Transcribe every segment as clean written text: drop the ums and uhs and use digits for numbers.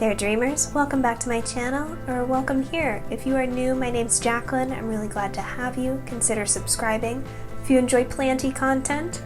there, dreamers. Welcome back to my channel, or welcome here. If you are new, my name's Jacqueline. I'm really glad to have you. Consider subscribing if you enjoy planty content,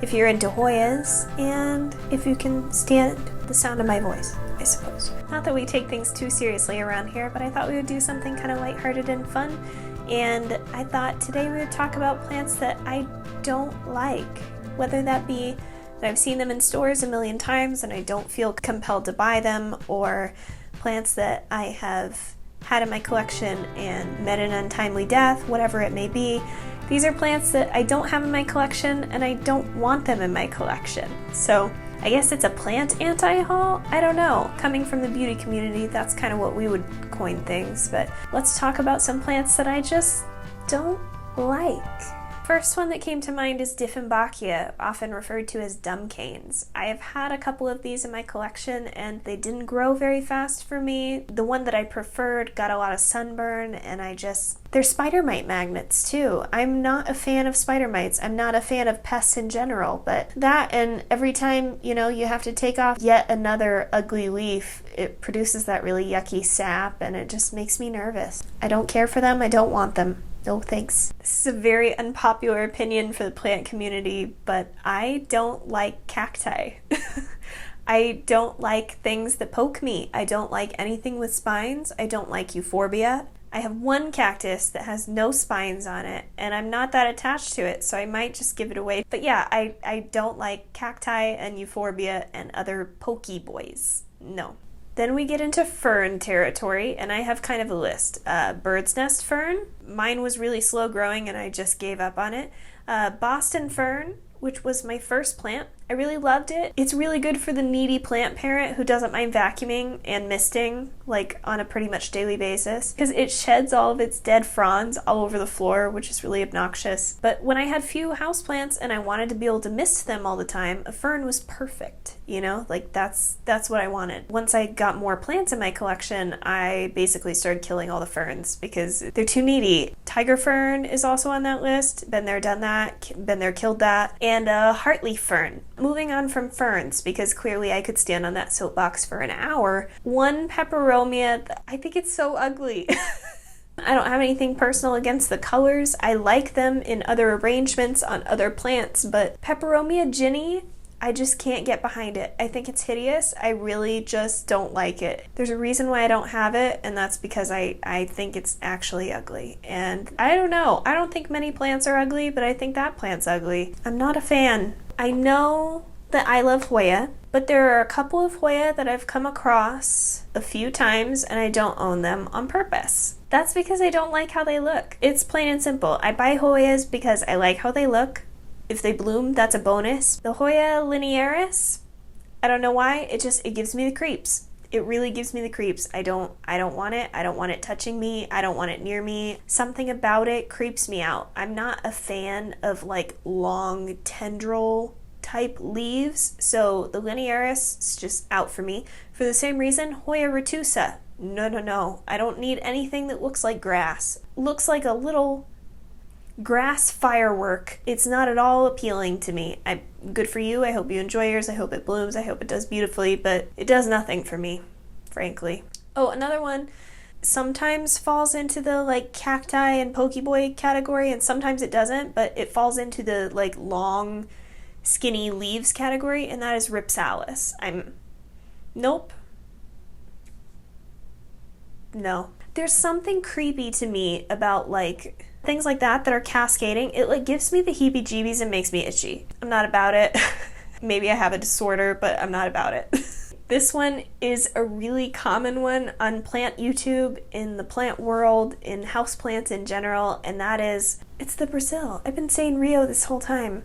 if you're into Hoyas, and if you can stand the sound of my voice, I suppose. Not that we take things too seriously around here, but I thought we would do something kind of lighthearted and fun, and I thought today we would talk about plants that I don't like, whether that be that I've seen them in stores a million times and I don't feel compelled to buy them, or plants that I have had in my collection and met an untimely death, whatever it may be. These are plants that I don't have in my collection and I don't want them in my collection. So I guess it's a plant anti-haul? I don't know. Coming from the beauty community, that's kind of what we would coin things, but let's talk about some plants that I just don't like. First one that came to mind is Dieffenbachia, often referred to as dumb canes. I have had a couple of these in my collection and they didn't grow very fast for me. The one that I preferred got a lot of sunburn, and they're spider mite magnets too. I'm not a fan of spider mites. I'm not a fan of pests in general, but that, and every time, you have to take off yet another ugly leaf, it produces that really yucky sap and it just makes me nervous. I don't care for them. I don't want them. No thanks. This is a very unpopular opinion for the plant community, but I don't like cacti. I don't like things that poke me. I don't like anything with spines. I don't like euphorbia. I have one cactus that has no spines on it, and I'm not that attached to it, so I might just give it away. But yeah, I don't like cacti and euphorbia and other pokey boys. No. Then we get into fern territory, and I have kind of a list. Bird's nest fern. Mine was really slow growing and I just gave up on it. Boston fern, which was my first plant. I really loved it. It's really good for the needy plant parent who doesn't mind vacuuming and misting, like on a pretty much daily basis, because it sheds all of its dead fronds all over the floor, which is really obnoxious. But when I had few houseplants and I wanted to be able to mist them all the time, a fern was perfect, like that's what I wanted. Once I got more plants in my collection, I basically started killing all the ferns because they're too needy. Tiger fern is also on that list. Been there, done that. Been there, killed that. And a heartleaf fern. Moving on from ferns, because clearly I could stand on that soapbox for an hour. One Peperomia, I think it's so ugly. I don't have anything personal against the colors. I like them in other arrangements on other plants, but Peperomia ginny, I just can't get behind it. I think it's hideous. I really just don't like it. There's a reason why I don't have it, and that's because I think it's actually ugly. And I don't know. I don't think many plants are ugly, but I think that plant's ugly. I'm not a fan. I know that I love Hoya, but there are a couple of Hoya that I've come across a few times and I don't own them on purpose. That's because I don't like how they look. It's plain and simple. I buy Hoyas because I like how they look. If they bloom, that's a bonus. The Hoya linearis, I don't know why, it gives me the creeps. It really gives me the creeps. I don't want it. I don't want it touching me. I don't want it near me. Something about it creeps me out. I'm not a fan of like long tendril type leaves, so the linearis is just out for me. For the same reason, Hoya retusa. No. I don't need anything that looks like grass. Looks like a little grass firework. It's not at all appealing to me. Good for you. I hope you enjoy yours. I hope it blooms. I hope it does beautifully, but it does nothing for me, frankly. Oh, another one sometimes falls into the like cacti and pokeboy category, and sometimes it doesn't, but it falls into the like long skinny leaves category, and that is rhipsalis. Nope. No. There's something creepy to me about like things like that are cascading. It like gives me the heebie-jeebies and makes me itchy. I'm not about it. Maybe I have a disorder, but I'm not about it. This one is a really common one on plant YouTube, in the plant world, in houseplants in general, and it's the Brazil. I've been saying Rio this whole time.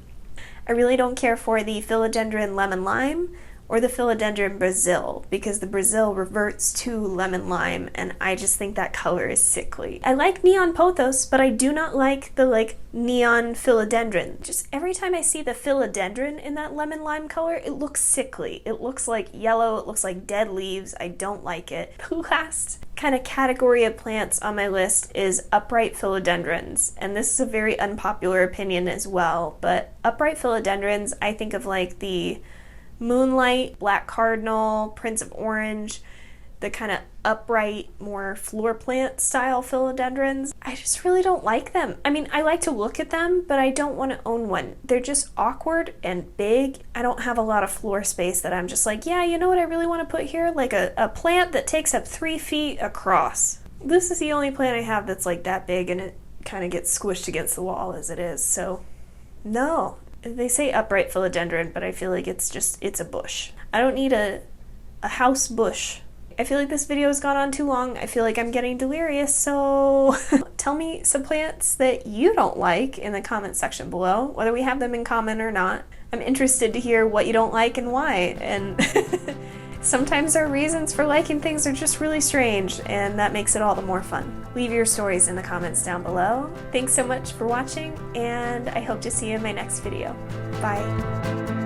I really don't care for the philodendron lemon lime or the philodendron Brazil, because the Brazil reverts to lemon lime and I just think that color is sickly. I like neon pothos, but I do not like the like neon philodendron. Just every time I see the philodendron in that lemon lime color, it looks sickly. It looks like yellow, it looks like dead leaves. I don't like it. The last kind of category of plants on my list is upright philodendrons, and this is a very unpopular opinion as well, but upright philodendrons, I think of like the Moonlight, Black Cardinal, Prince of Orange, the kind of upright, more floor plant style philodendrons. I just really don't like them. I mean, I like to look at them, but I don't want to own one. They're just awkward and big. I don't have a lot of floor space that I'm just like, yeah, you know what I really want to put here? Like a plant that takes up 3 feet across. This is the only plant I have that's like that big, and it kind of gets squished against the wall as it is. So no. They say upright philodendron, but I feel like it's a bush. I don't need a house bush. I feel like this video has gone on too long. I feel like I'm getting delirious, so tell me some plants that you don't like in the comment section below, whether we have them in common or not. I'm interested to hear what you don't like and why, and sometimes our reasons for liking things are just really strange, and that makes it all the more fun. Leave your stories in the comments down below. Thanks so much for watching, and I hope to see you in my next video. Bye.